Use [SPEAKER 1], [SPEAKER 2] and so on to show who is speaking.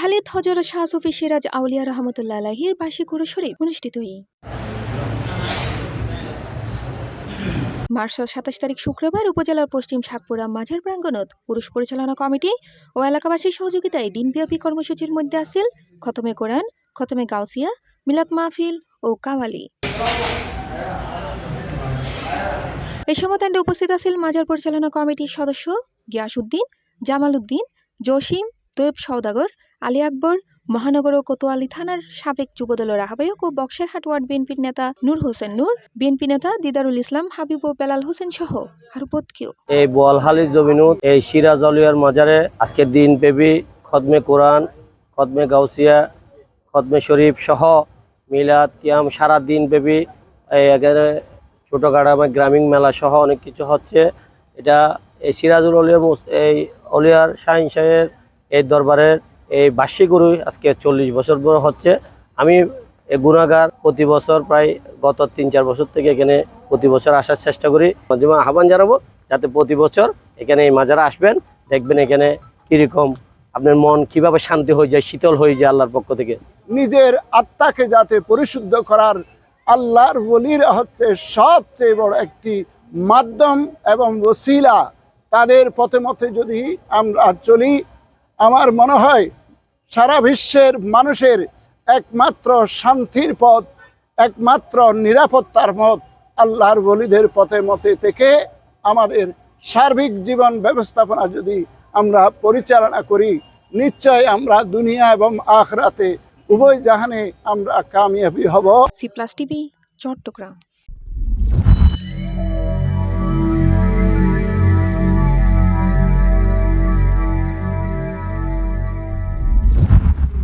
[SPEAKER 1] বোয়ালখালীত হযরত শাহ সুফি সিরাজ আউলিয়া রহমতুল্লাহ আলাইহির বার্ষিক উরুস শরীফ অনুষ্ঠিত। মার্চ ২৭ তারিখ শুক্রবার উপজেলার পশ্চিম শাকপুরা মাঝের প্রাঙ্গণত উরুস পরিচালনা কমিটি ও এলাকাবাসীর সহযোগিতায় দিনব্যাপী কর্মসূচির মধ্যে আছিল খতমে কোরআন, খতমে গাউসিয়া, মিলাদ মাহফিল ও কাওয়ালি। এই সময় উপস্থিত আছিল মাজার পরিচালনা কমিটির সদস্য গিয়াসউদ্দিন, জামাল উদ্দিন, জসিম, তৈয়ব সওদাগর, আলী আকবর, মহানগর ও কোতোয়ালি থানার সাবেক যুবদলের আহ্বায়ক ও বক্সেরহাট ওয়ার্ড বিএনপির নেতা নূর হোসেন নূর, বিএনপি নেতা দিদারুল ইসলাম হাবিব ও বেলাল হোসেন সহ আরো কেউ।
[SPEAKER 2] এই বোয়ালখালী জমিনুত এই সিরাজ আউলিয়ার মাজারে আজকের দিন ব্যাপী খতমে কোরআন, খতমে গাউসিয়া, খতমে শরীফ সহ মিলাদ কিয়াম সারা দিন ব্যাপী এখানে ছোটখাটো গ্রামীণ মেলা সহ অনেক কিছু হচ্ছে। এটা এই সিরাজুল আউলিয়ার এই আউলিয়ার শাহিন শাহের এই দরবারের এই বার্ষিক উরুস আজকে 40 বছর পর হচ্ছে। আমি গুণাগার প্রতি বছর প্রায় গত 3-4 বছর থেকে এখানে প্রতি বছর আসার চেষ্টা করি। যেমন আহ্বান জানাবো যাতে প্রতি বছর এখানে এই মাজারে আসবেন, দেখবেন এখানে কিরকম আপনার মন কিভাবে শান্তি হয়ে যায়, শীতল হয়ে যায় আল্লাহর পক্ষ থেকে।
[SPEAKER 3] নিজের আত্মাকে যাতে পরিশুদ্ধ করার আল্লাহর ওলিরা হচ্ছে সবচেয়ে বড় একটি মাধ্যম এবং ওসিলা। তাদের পথে মতে যদি আমরা চলি, আমার মনে হয় সারা বিশ্বের মানুষের একমাত্র শান্তির পথ, একমাত্র নিরাপত্তার পথ আল্লাহর ওলিদের পথে মতে থেকে আমাদের সার্বিক জীবন ব্যবস্থাপনা যদি আমরা পরিচালনা করি, নিশ্চয় আমরা দুনিয়া এবং আখিরাতে উভয় জাহানে আমরা কামিয়াবি হব।
[SPEAKER 1] C+ TV, Chittagong.